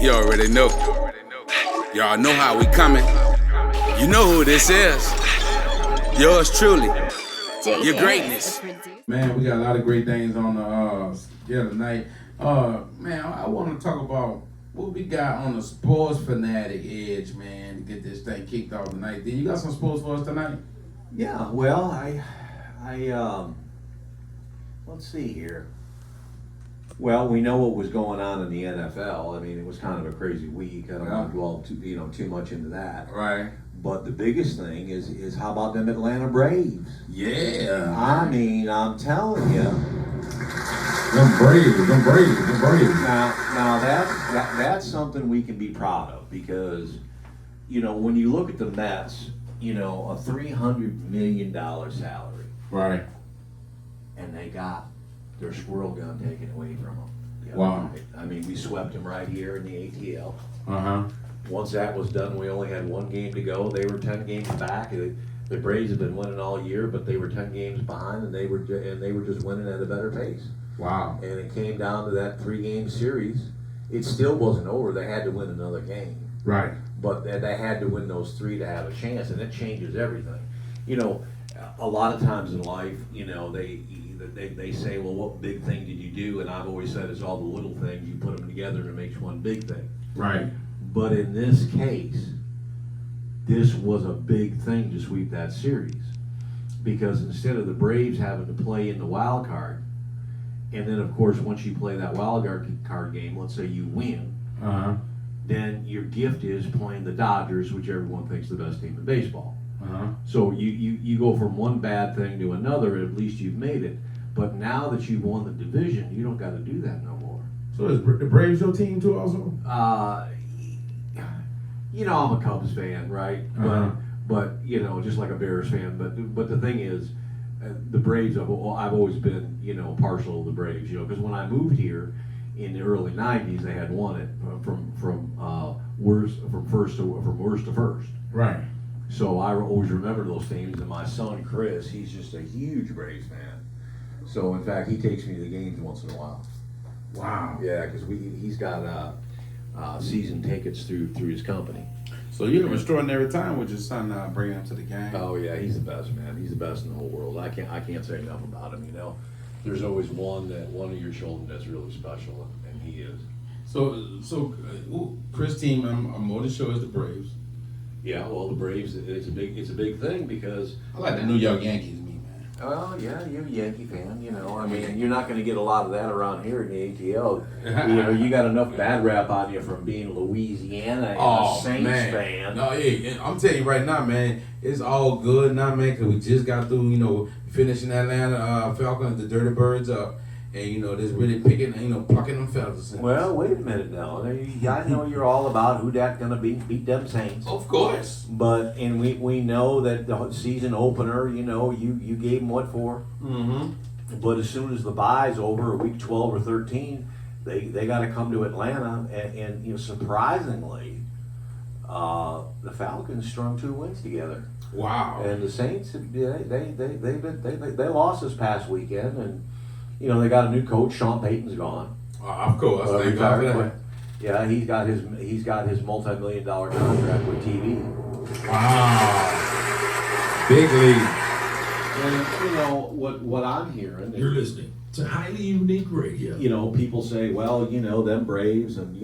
You already know. Y'all know how we coming. You know who this is. Yours truly. Your greatness. Man, we got a lot of great things on the schedule tonight. Man, I want to talk about what we got on the sports fanatic edge, man, to get this thing kicked off tonight. Then you got some sports for us tonight? Yeah, well, I let's see here. Well, we know what was going on in the NFL. I mean, it was kind of a crazy week. I don't want to dwell too much into that. Right. But the biggest thing is how about them Atlanta Braves? Yeah. I mean, I'm telling you. Them Braves. Now that's something we can be proud of because, when you look at the Mets, a $300 million salary. Right. And they got their squirrel gun taken away from them. Wow. I mean, we swept them right here in the ATL. Uh-huh. Once that was done, we only had one game to go. They were 10 games back. The Braves have been winning all year, but they were 10 games behind, and they were just winning at a better pace. Wow. And it came down to that 3-game series. It still wasn't over. They had to win another game. Right. But they had to win those 3 to have a chance, and it changes everything. A lot of times in life, they say, well, what big thing did you do? And I've always said it's all the little things. You put them together and it makes one big thing. Right. But in this case, this was a big thing to sweep that series. Because instead of the Braves having to play in the wild card, and then of course once you play that wild card game, let's say you win, then your gift is playing the Dodgers, which everyone thinks is the best team in baseball. So you go from one bad thing to another, at least you've made it. But now that you've won the division, you don't got to do that no more. So is the Braves your team too also? I'm a Cubs fan, right? But just like a Bears fan. But the thing is, the Braves, I've always been, partial to the Braves, because when I moved here in the early 90s, they had won it from worst to first. Right. So I always remember those teams, and my son Chris, he's just a huge Braves fan. So in fact, he takes me to the games once in a while. Wow. Yeah, because he's got season tickets through his company. So you have an extraordinary time with your son bringing him to the game. Oh yeah, he's the best, man. He's the best in the whole world. I can't say enough about him. There's always one of your children that's really special, and he is. So Chris' team, I'm more than sure is the Braves. Yeah, well, the Braves, it's a big thing because I like the New York Yankees, me, man. Oh yeah, you're a Yankee fan. I mean, you're not going to get a lot of that around here in the ATL. You got enough bad rap on you from being Louisiana and a Saints fan. No, yeah, I'm telling you right now, man, it's all good now, man, because we just got through, finishing Atlanta Falcons, the Dirty Birds up. And, just really picking, plucking them feathers. Well, wait a minute now. I know you're all about who that's going to beat them Saints. Of course. And we know that the season opener, you gave them what for? Mm-hmm. But as soon as the bye's over, week 12 or 13, they got to come to Atlanta. And surprisingly, the Falcons strung 2 wins together. Wow. And the Saints, they lost this past weekend, and they got a new coach. Sean Payton's gone. Of course, thank God for that. Yeah, he's got his multi-million-dollar contract with TV. Wow, big league. And what I'm hearing. You're listening to Highly Unique Radio. People say, well, them Braves, and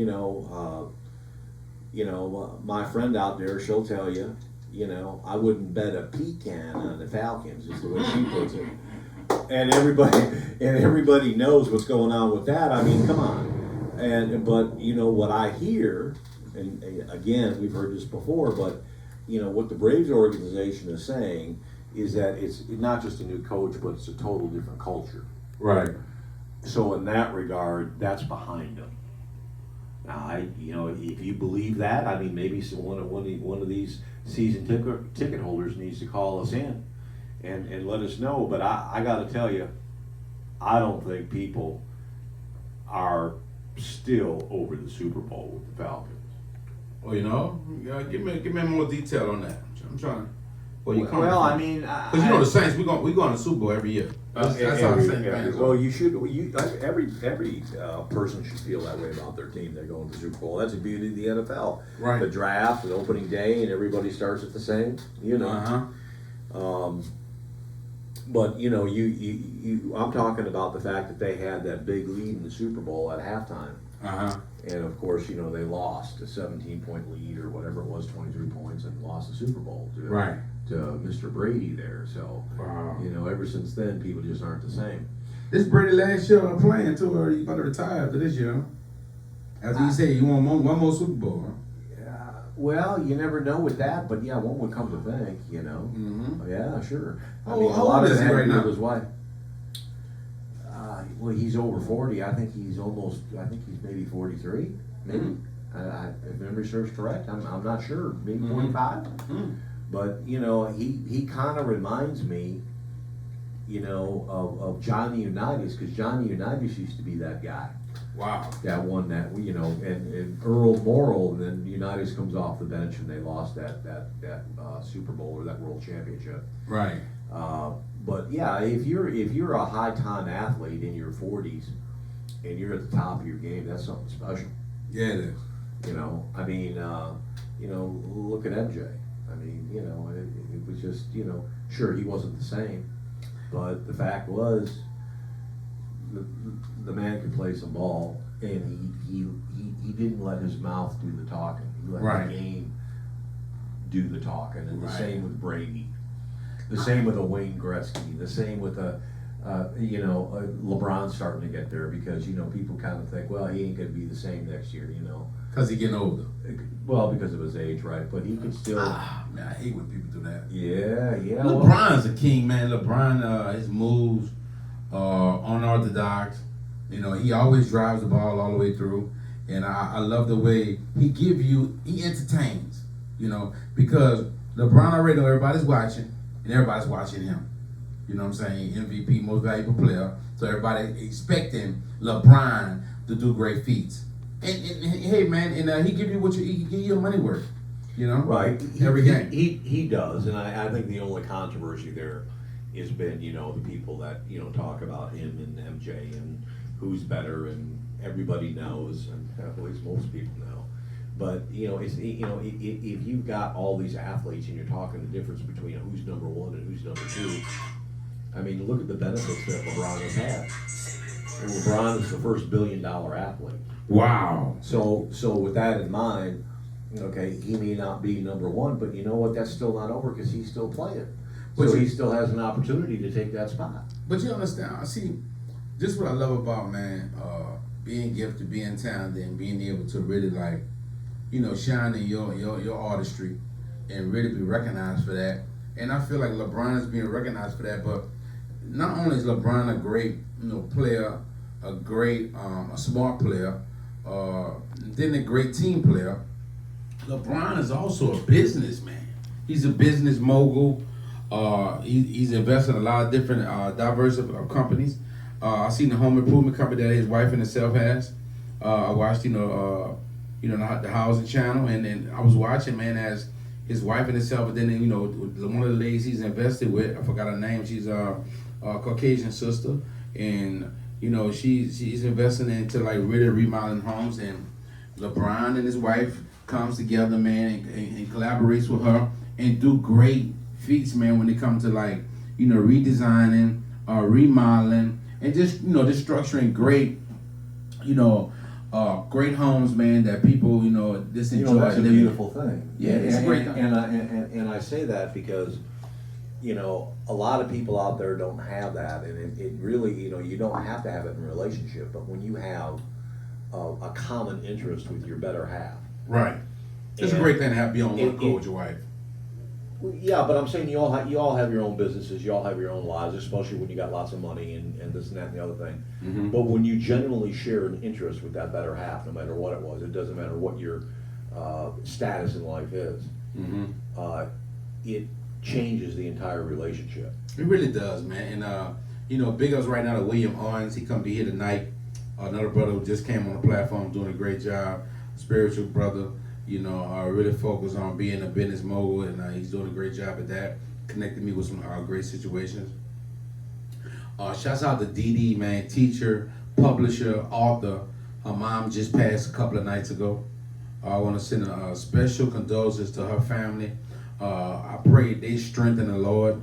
my friend out there, she'll tell you, I wouldn't bet a pecan on the Falcons, is the way she puts it. And everybody knows what's going on with that. I mean, come on. But what I hear, and again, we've heard this before, but what the Braves organization is saying is that it's not just a new coach, but it's a total different culture. Right. So in that regard, that's behind them. Now, if you believe that, I mean, maybe one of these season ticket holders needs to call us in and let us know. But I got to tell you, I don't think people are still over the Super Bowl with the Falcons. Well, give me more detail on that. I'm trying Where you coming Well, from? I mean, Because you know the Saints, we go to the Super Bowl every year. That's how the Saints fans Well, are. you should. Every person should feel that way about their team. They're going to the Super Bowl. That's the beauty of the NFL. Right. The draft, the opening day, and everybody starts at the same. You know. Uh-huh. But I'm talking about the fact that they had that big lead in the Super Bowl at halftime, Uh-huh. and of course, they lost a 17-point lead or whatever it was, 23 points, and lost the Super Bowl to Right. Mr. Brady there. So, Wow. ever since then, people just aren't the same. This Brady last year playing too, or you about to retire after this year? After you say you want one more Super Bowl, huh? Well, you never know with that, but yeah, one would come to think, Mm-hmm. Yeah, sure. How old is he right now? His wife. Well, he's over 40. I think he's maybe 43. Maybe. Mm-hmm. If memory serves correct, I'm not sure. Maybe Mhm. 45. Mm-hmm. But, he kind of reminds me, of Johnny Unitas, because Johnny Unitas used to be that guy. Wow. That one that and Earl Morrall, and then Unitas comes off the bench and they lost that Super Bowl or that World Championship. Right. But yeah, if you're a high time athlete in your 40s and you're at the top of your game, that's something special. Yeah, it is. I mean, look at MJ. I mean, it was just, sure he wasn't the same, but the fact was, the man could play some ball, and he didn't let his mouth do the talking. He let Right. the game do the talking, and the Right. same with Brady, the same with a Wayne Gretzky, the same with LeBron starting to get there because people kind of think, well, he ain't going to be the same next year, Because he's getting older. Well, because of his age, right? But he could still. Man, I hate when people do that. Yeah. LeBron's a king, man. LeBron, his moves are unorthodox. He always drives the ball all the way through. And I love the way he entertains, because LeBron already know everybody's watching, and everybody's watching him. You know what I'm saying? MVP, most valuable player. So everybody expecting LeBron to do great feats. And hey, man, he give you he give you your money worth. Right. Every game. He does, and I think the only controversy there has been, the people that, talk about him and MJ and who's better, and everybody knows, and at least most people know. But, if you've got all these athletes and you're talking the difference between who's number one and who's number two, I mean, look at the benefits that LeBron has had. And LeBron is the first billion-dollar athlete. Wow. So with that in mind, okay, he may not be number one, but you know what? That's still not over because he's still playing. So he still has an opportunity to take that spot. But you understand, see, this is what I love about, man, being gifted, being talented, and being able to really, shine in your artistry and really be recognized for that. And I feel like LeBron is being recognized for that, but not only is LeBron a great, player, a great, a smart player, then a great team player, LeBron is also a businessman. He's a business mogul. He's invested in a lot of different diverse companies. I've seen the home improvement company that his wife and himself has. I watched, the housing channel, and then I was watching, man, as his wife and himself, and then one of the ladies he's invested with, I forgot her name. She's a Caucasian sister, and she's investing into really remodeling homes. And LeBron and his wife comes together, man, and collaborates with her and do great feats, man, when it comes to redesigning, remodeling, and just structuring great, great homes, man, that people just enjoy. That's a living. beautiful thing. Yeah, it's a great thing. And I say that because a lot of people out there don't have that, and it really you don't have to have it in a relationship, but when you have a common interest with your better half. Right. It's a great thing to be on one court with your wife. Yeah, but I'm saying you all have your own businesses, you all have your own lives, especially when you got lots of money and this and that and the other thing. Mm-hmm. But when you genuinely share an interest with that better half, no matter what it was, it doesn't matter what your status in life is, Mm-hmm. It changes the entire relationship. It really does, man. And big ups right now to William Owens. He come be here tonight. Another brother who just came on the platform doing a great job. Spiritual brother. Really focused on being a business mogul, and he's doing a great job at that. connected me with some great situations. Shouts out to Dee Dee, man, teacher, publisher, author. Her mom just passed a couple of nights ago. I want to send a special condolences to her family. I pray they strengthen the Lord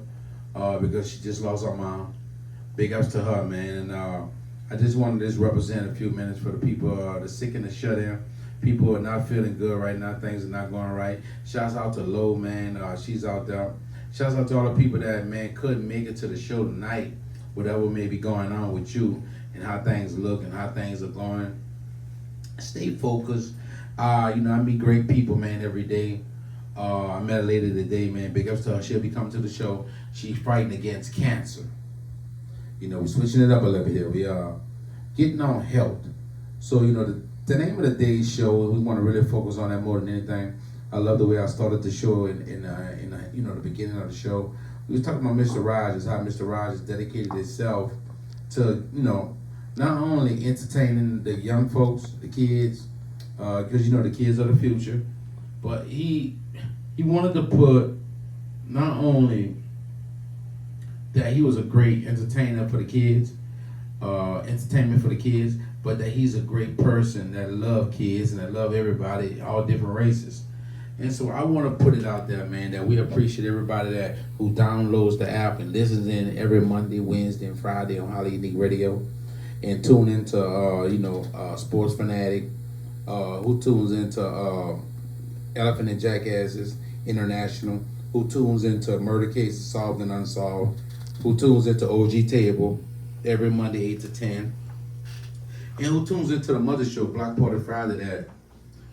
because she just lost her mom. Big ups to her, man. And I just wanted to just represent a few minutes for the people, the sick and the shut in. People who are not feeling good right now. Things are not going right. Shouts out to Lo, man. She's out there. Shouts out to all the people that, man, couldn't make it to the show tonight. Whatever may be going on with you and how things look and how things are going. Stay focused. I meet great people, man, every day. I met a lady today, man. Big ups to her. She'll be coming to the show. She's fighting against cancer. We're switching it up a little bit here. We are getting on health. So, the name of the day's show, we want to really focus on that more than anything. I love the way I started the show in the beginning of the show. We was talking about Mr. Rogers, how Mr. Rogers dedicated himself to, not only entertaining the young folks, the kids, because the kids are the future, but he wanted to put not only that he was a great entertainer for the kids, entertainment for the kids, but that he's a great person that love kids and that love everybody, all different races. And so I want to put it out there, man, that we appreciate everybody who downloads the app and listens in every Monday, Wednesday, and Friday on Highly Unique Radio, and tune into Sports Fanatic, who tunes into Elephant and Jackasses International, who tunes into Murder Cases Solved and Unsolved, who tunes into OG Table every Monday 8 to 10, and who tunes into the Mother Show Block Party Friday. That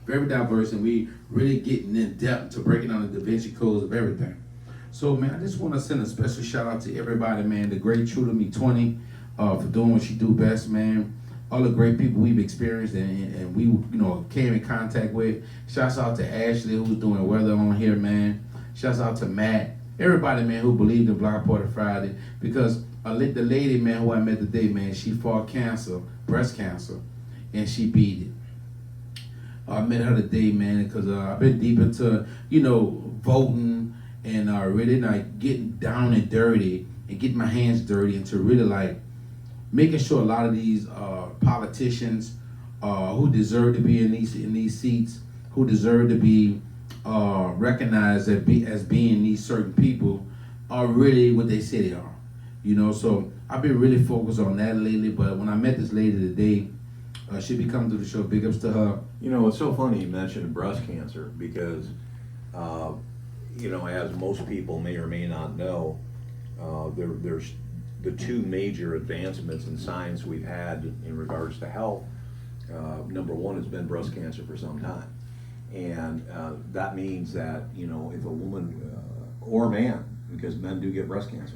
very diverse, and we really getting in depth to breaking down the Da Vinci codes of everything. So, man, I just want to send a special shout out to everybody, man. The great True to Me 20 for doing what she do best, man. All the great people we've experienced and we came in contact with. Shouts out to Ashley, who's doing weather on here, man. Shouts out to Matt. Everybody, man, who believed in Block Party Friday, because the lady, man, who I met today, man, she fought cancer, breast cancer, and she beat it. I met her today, man, because I've been deep into, voting and really like getting down and dirty and getting my hands dirty into really like making sure a lot of these politicians who deserve to be in these seats, who deserve to be recognized as being these certain people, are really what they say they are. So I've been really focused on that lately. But when I met this lady today, she'll be coming to the show. Big ups to her. It's so funny you mentioned breast cancer because, as most people may or may not know, there's the two major advancements in science we've had in regards to health. Number one has been breast cancer for some time. And that means that, if a woman or man, because men do get breast cancer.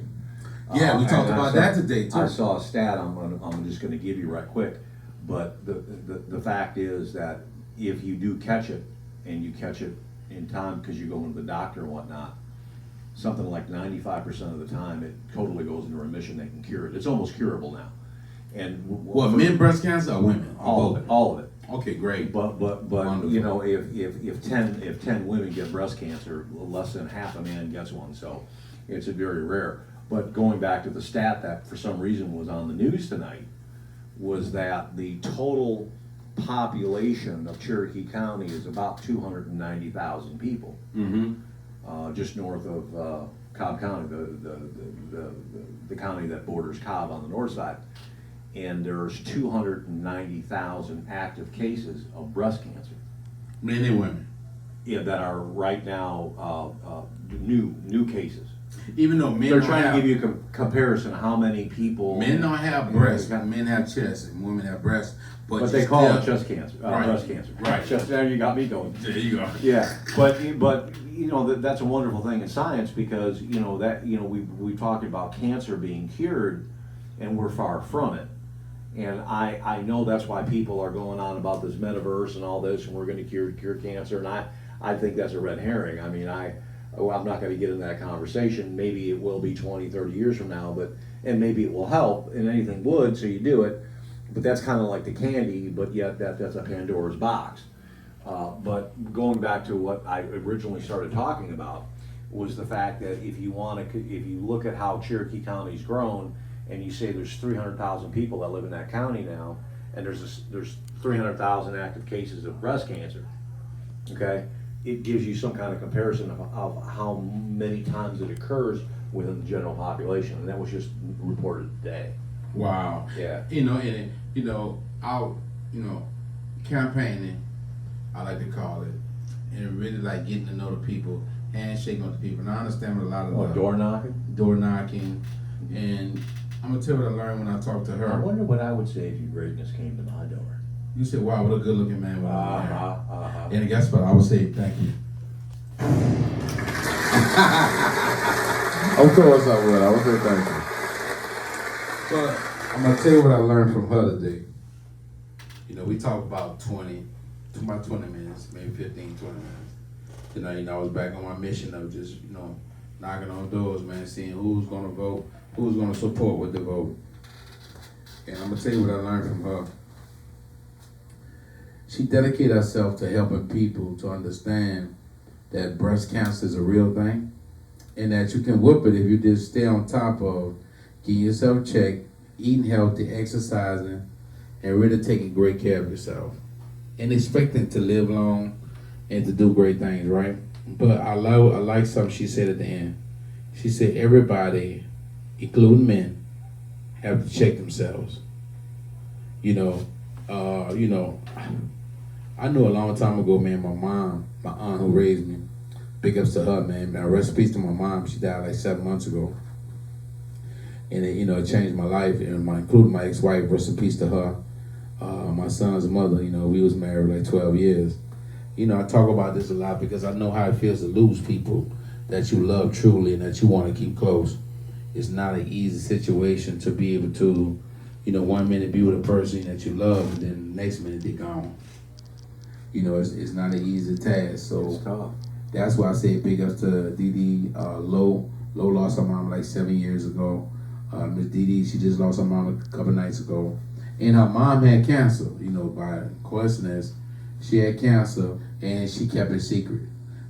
Yeah, we talked about that today, too. I saw a stat I'm just going to give you right quick. But the fact is that if you do catch it, and you catch it in time because you go into the doctor and whatnot, something like 95% of the time it totally goes into remission. They can cure it. It's almost curable now. And men breast cancer or women? All of it. Okay, great. But Wonderful. if 10 women get breast cancer, less than half a man gets one. So it's a very rare. But going back to the stat that for some reason was on the news tonight, was that the total population of Cherokee County is about 290,000 people, just north of Cobb County, the county that borders Cobb on the north side. And there's 290,000 active cases of breast cancer. Men and women. Yeah, that are right now new cases. Even though men They're trying to give you a comparison of how many people. Men don't have breasts. Men have chests, and women have breasts. But they call it chest cancer, Right. breast cancer. Right. There you got me going. There you go. Yeah, but that's a wonderful thing in science because we talked about cancer being cured, and we're far from it. And I know that's why people are going on about this metaverse and all this, and we're going to cure cancer. And I think that's a red herring. I mean, I'm not going to get into that conversation. Maybe it will be 20, 30 years from now, and maybe it will help, and anything would, so you do it. But that's kind of like the candy, but yet that's a Pandora's box. But going back to what I originally started talking about was the fact that if you look at how Cherokee County's grown, and you say there's 300,000 people that live in that county now, and there's 300,000 active cases of breast cancer, okay? It gives you some kind of comparison of how many times it occurs within the general population, and that was just reported today. Wow. Yeah. Out, campaigning, I like to call it, and really like getting to know the people, handshaking with the people. And I understand what a lot of Door knocking? door knocking, and I'm gonna tell you what I learned when I talked to I her. wonder what I would say if your greatness came to my door. You said, "Wow, what a good-looking man!" Uh-huh. And guess what? I would say, "Thank you." Of course I would. I would say thank you. But I'm gonna tell you what I learned from her today. We talked about 20 minutes, maybe 15, 20 minutes. I was back on my mission of just, knocking on doors, man, seeing who's gonna vote, who's gonna support with the vote. And I'm gonna tell you what I learned from her. She dedicated herself to helping people to understand that breast cancer is a real thing, and that you can whoop it if you just stay on top of getting yourself checked, eating healthy, exercising, and really taking great care of yourself, and expecting to live long and to do great things, right? But I like something she said at the end. She said everybody, including men, have to check themselves. I knew a long time ago, man, my aunt who raised me, big ups to her, man. Rest in peace to my mom. She died like 7 months ago. And it changed my life, and including my ex-wife, rest in peace to her. My son's mother, we was married like 12 years. I talk about this a lot because I know how it feels to lose people that you love truly and that you want to keep close. It's not an easy situation to be able to, 1 minute be with a person that you love, and then the next minute they're gone. It's not an easy task. So It's tough. that's why I say big ups to Dee Dee. Lo lost her mom like 7 years ago. Miss Dee Dee, she just lost her mom a couple nights ago. And her mom had cancer, by coincidence. She had cancer, and she kept it secret.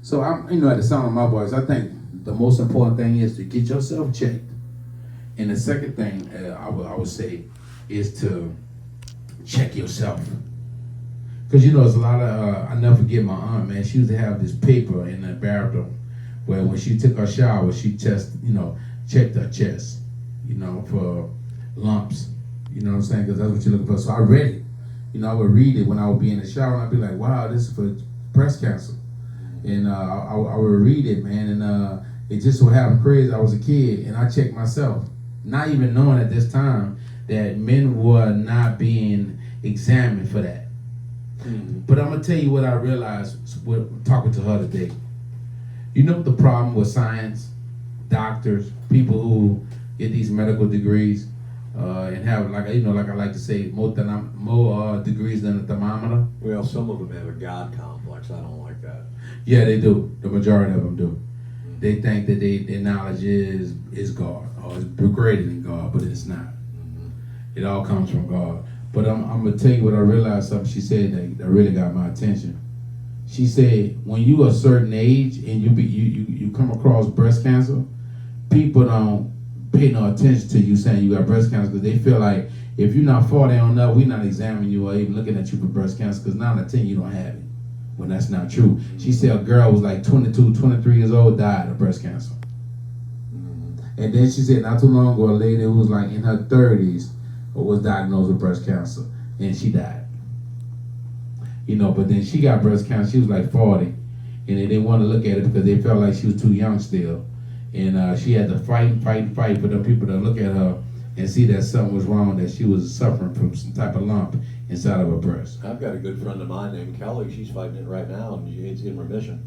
So I'm, at the sound of my voice, I think the most important thing is to get yourself checked. And the second thing I would say is to check yourself. Because, there's a lot of, I never forget my aunt, man. She used to have this paper in the bathroom where when she took her shower, she checked her chest, for lumps. You know what I'm saying? Because that's what you're looking for. So I read it. I would read it when I would be in the shower, and I'd be like, wow, this is for breast cancer. And I would read it, man, and it just so happened crazy. I was a kid, and I checked myself, not even knowing at this time that men were not being examined for that. Mm-hmm. But I'm going to tell you what I realized with talking to her today. The problem with science, doctors, people who get these medical degrees, and have like I like to say more degrees than a thermometer. Well, some of them have a God complex. I don't like that. Yeah, they do. The majority of them do. Mm-hmm. They think that their knowledge is God, or is greater than God, but it's not. Mm-hmm. It all comes from God. But I'm gonna tell you what I realized. Something she said that really got my attention. She said when you a certain age and you come across breast cancer, people don't pay no attention to you saying you got breast cancer because they feel like if you're not 40 on up, we're not examining you or even looking at you for breast cancer because 9 out of 10 you don't have it. When that's not true. She said a girl was like 22, 23 years old, died of breast cancer. Mm-hmm. And then she said not too long ago, a lady who was like in her 30s was diagnosed with breast cancer and she died. But then she got breast cancer, she was like 40, and they didn't want to look at it because they felt like she was too young still. And she had to fight for the people to look at her and see that something was wrong, that she was suffering from some type of lump inside of her breast. I've got a good friend of mine named Kelly. She's fighting it right now, and it's in remission.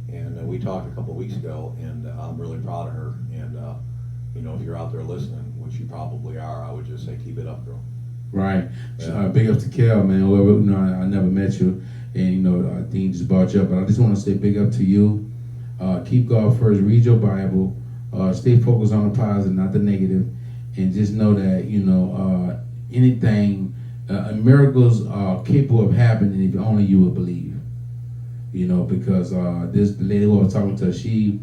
And we talked a couple of weeks ago, and I'm really proud of her. And if you're out there listening, which you probably are, I would just say keep it up, girl. Right. Yeah. Big up to Kel, man. Whoever, I never met you, and Dean just brought you up, but I just want to say big up to you. Keep God first. Read your Bible. Stay focused on the positive, not the negative, and just know that anything, miracles are capable of happening if only you would believe. Because this lady who I was talking to, she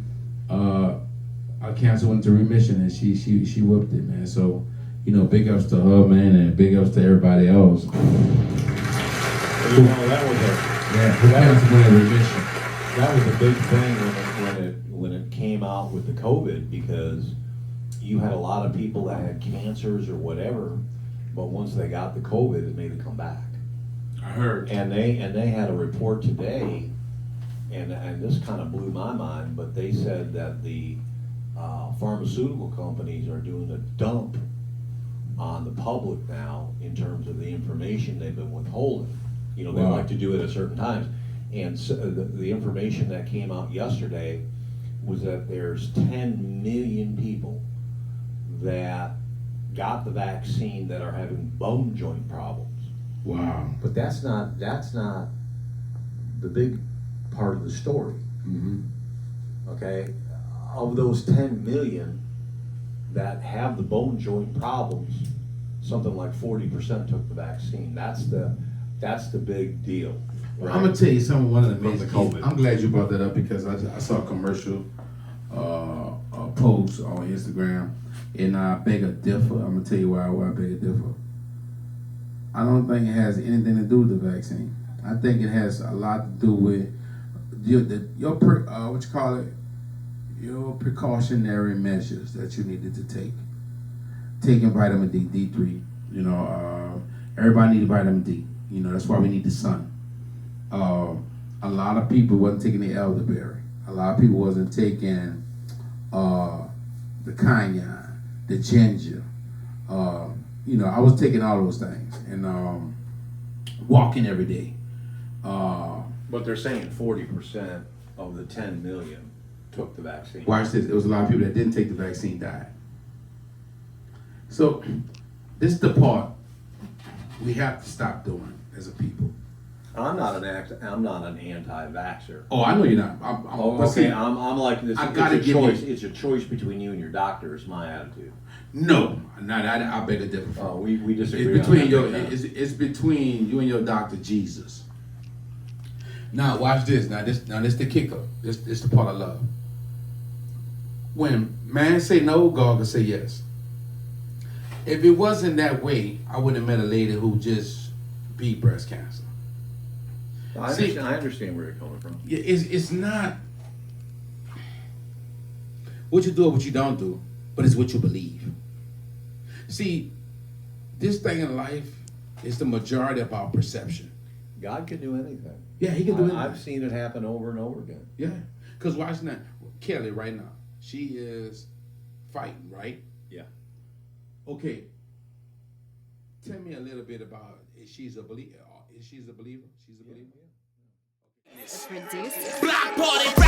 our cancer went into remission, and she whooped it, man. So, big ups to her, man, and big ups to everybody else. Well, that was Her cancer went into remission. that was a big thing when it came out with the COVID, because you had a lot of people that had cancers or whatever, but once they got the COVID, it made it come back. I heard. And they had a report today, and this kind of blew my mind, but they said that the pharmaceutical companies are doing a dump on the public now in terms of the information they've been withholding. They Wow. like to do it at certain times. And so the information that came out yesterday was that there's 10 million people that got the vaccine that are having bone joint problems. Wow. But that's not the big part of the story. Mm-hmm. Okay, of those 10 million that have the bone joint problems, something like 40% took the vaccine. That's the big deal. Right? I'm gonna tell you something. One of the From amazing the COVID. I'm glad you brought that up, because I saw a commercial post on Instagram, and I beg to differ. I'm gonna tell you why I beg to differ. I don't think it has anything to do with the vaccine. I think it has a lot to do with your precautionary measures that you needed to take. Taking vitamin D, D3. Everybody needs vitamin D. That's why we need the sun. A lot of people wasn't taking the elderberry. A lot of people wasn't taking the cayenne, the ginger. I was taking all those things and walking every day. But they're saying 40% of the 10 million took the vaccine. Watch this. There was a lot of people that didn't take the vaccine died. So this is the part we have to stop doing as a people. I'm not an anti-vaxxer. Oh, I know you're not. I'm like this. I gotta it's a give you- choice. It's a choice between you and your doctor. Is my attitude. No, I beg to differ. Oh, we disagree. It's between on that big time. it's between you and your doctor, Jesus. Now watch this. Now this the kicker. This the part I love. When man say no, God can say yes. If it wasn't that way, I wouldn't have met a lady who just beat breast cancer. I understand where you're coming from. It's not what you do or what you don't do, but it's what you believe. See, this thing in life is the majority of our perception. God can do anything. Yeah, he can do anything. I've seen it happen over and over again. Yeah, because watch now, Kelly right now, she is fighting, right? Yeah. Okay. Tell me a little bit about she's a believer. She's a believer. The producer. Block party.